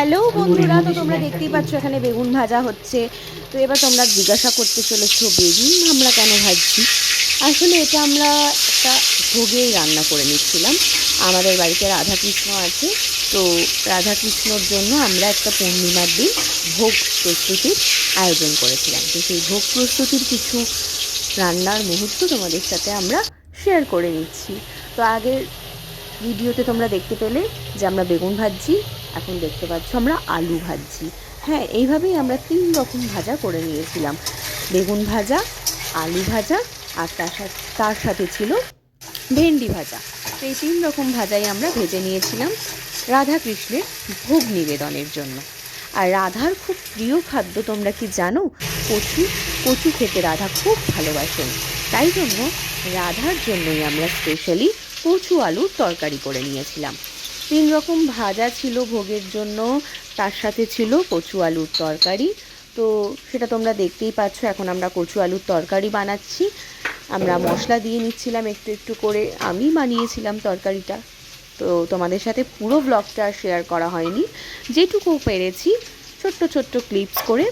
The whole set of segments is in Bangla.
হ্যালো বন্ধুরা, তো তোমরা দেখতেই পাচ্ছ এখানে বেগুন ভাজা হচ্ছে। তো এবার তোমরা জিজ্ঞাসা করতে চলেছো বেগুন আমরা কেন ভাজছি। আসলে এটা আমরা একটা ভোগেই রান্না করে নিচ্ছিলাম। আমাদের বাড়িতে রাধাকৃষ্ণ আছে, তো রাধাকৃষ্ণর জন্য আমরা একটা পূর্ণিমার দিন ভোগ প্রস্তুতির আয়োজন করেছিলাম। তো সেই ভোগ প্রস্তুতির কিছু রান্নার মুহূর্ত তোমাদের সাথে আমরা শেয়ার করে নিচ্ছি। তো আগের ভিডিওতে তোমরা দেখতে পেলে যে আমরা বেগুন ভাজছি, এখন দেখতে পাচ্ছ আমরা আলু ভাজছি। হ্যাঁ, এইভাবেই আমরা 3 রকম ভাজা করে নিয়েছিলাম, বেগুন ভাজা, আলু ভাজা, আর তার সাথে ছিল ভেন্ডি ভাজা। এই 3 রকম ভাজাই আমরা ভেজে নিয়েছিলাম রাধাকৃষ্ণের ভোগ নিবেদনের জন্য। আর রাধার খুব প্রিয় খাদ্য তোমরা কি জানো? কচু। কচু খেতে রাধা খুব ভালোবাসেন, তাই জন্য রাধার জন্যই আমরা স্পেশালি কচু আলুর তরকারি করে নিয়েছিলাম। 3 রকম ভাজা ছিল ভোগের জন্য, তার সাথে ছিল কচু আলুর তরকারি। তো সেটা তোমরা দেখতেই পাচ্ছ। এখন আমরা কচু আলুর তরকারি বানাচ্ছি। আমরা মশলা দিয়ে নিচ্ছিলাম একটু একটু করে। আমি বানিয়েছিলাম তরকারিটা, তো তোমাদের সাথে পুরো ব্লগটা শেয়ার করা হয়নি, যেটুকু পেরেছি ছোট্ট ছোট্ট ক্লিপস করে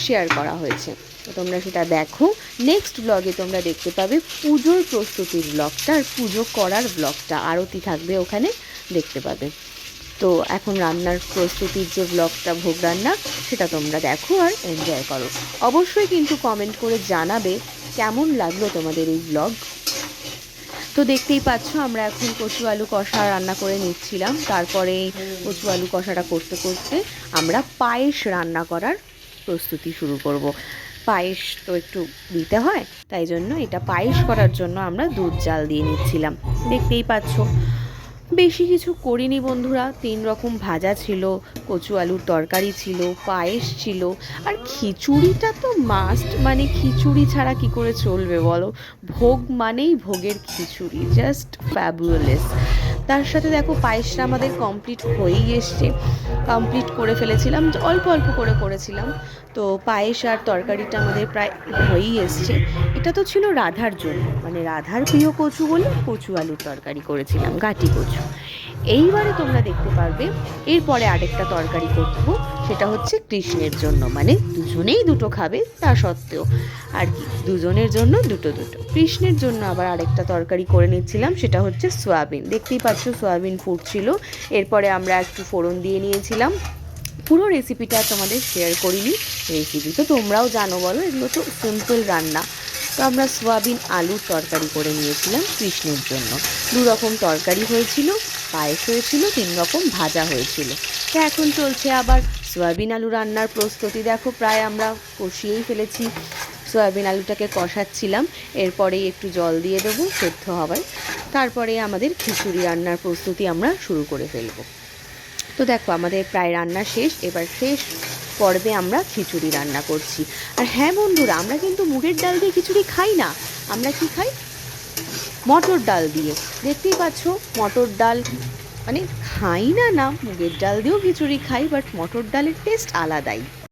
শেয়ার করা হয়েছে। তো তোমরা সেটা দেখো। নেক্সট ব্লগে তোমরা দেখতে পাবে পুজোর প্রস্তুতির ব্লগটা, আর পুজো করার ব্লগটা, আরতি থাকবে ওখানে, দেখতে পাবে। তো এখন রান্নার প্রস্তুতির যে ব্লগটা, ভোগ রান্না, সেটা তোমরা দেখো আর এনজয় করো। অবশ্যই কিন্তু কমেন্ট করে জানাবে কেমন লাগলো তোমাদের এই ব্লগ। তো দেখতেই পাচ্ছ আমরা এখন কচু আলু কষা রান্না করে নিচ্ছিলাম। তারপরে কচু আলু কষাটা করতে করতে আমরা পায়েস রান্না করার প্রস্তুতি শুরু করব। পায়েস তো একটু দিতে হয়, তাই জন্য এটা পায়েস করার জন্য আমরা দুধ জাল দিয়ে নিচ্ছিলাম। দেখতেই পাচ্ছ বেশি কিছু করিনি বন্ধুরা। 3 রকম ভাজা ছিল, কচু আলুর তরকারি ছিল, পায়েস ছিল, আর খিচুড়িটা তো মাস্ট। মানে খিচুড়ি ছাড়া কি করে চলবে বলো? ভোগ মানেই ভোগের খিচুড়ি, জাস্ট ফ্যাবুলাস। তার সাথে দেখো পায়েসটা আমাদের কমপ্লিট হয়েই এসছে। কমপ্লিট করে ফেলেছিলাম, অল্প অল্প করে করেছিলাম। তো পায়েস আর তরকারিটা আমাদের প্রায় হয়েই এসছে। এটা তো ছিল রাধার জন্য, মানে রাধার প্রিয় কচু বলে কচু আলুর তরকারি করেছিলাম, গাটি কচু। এইবারে তোমরা দেখতে পারবে এরপরে আরেকটা তরকারি করব, সেটা হচ্ছে কৃষ্ণের জন্য। মানে দুজনেই দুটো খাবে তা সত্ত্বেও আর কি, দুজনের জন্য দুটো দুটো। কৃষ্ণের জন্য আবার আরেকটা তরকারি করে নিচ্ছিলাম, সেটা হচ্ছে সয়াবিন। দেখতেই পাচ্ছ সয়াবিন ফুটছিল। এরপরে আমরা একটু ফোড়ন দিয়ে নিয়েছিলাম। পুরো রেসিপিটা তোমাদের শেয়ার করিনি, রেসিপি তো তোমরাও জানো, বলো এগুলো তো সিম্পল রান্না। তো আমরা সয়াবিন আলুর তরকারি করে নিয়েছিলাম কৃষ্ণের জন্য। 2 রকম তরকারি হয়েছিল, পায়েস হয়েছিল, 3 রকম ভাজা হয়েছিল। তো এখন চলছে আবার সয়াবিন আলু রান্নার প্রস্তুতি। দেখো প্রায় আমরা কষিয়েই ফেলেছি, সয়াবিন আলুটাকে কষাচ্ছিলাম। এরপরেই একটু জল দিয়ে দেবো সেদ্ধ হবার। তারপরে আমাদের খিচুড়ি রান্নার প্রস্তুতি আমরা শুরু করে ফেলবো। তো দেখো আমাদের প্রায় রান্না শেষ। এবার শেষ পর্বে আমরা খিচুড়ি রান্না করছি। আর হ্যাঁ বন্ধুরা, আমরা কিন্তু মুগের ডাল দিয়ে খিচুড়ি খাই না, আমরা কি খাই? মটর ডাল দিয়ে। দেখতেই পাচ্ছ মটর ডাল, মানে খাই না না, মুগের ডাল দিয়েও খিচুড়ি খাই, বাট মটর ডালের টেস্ট আলাদাই।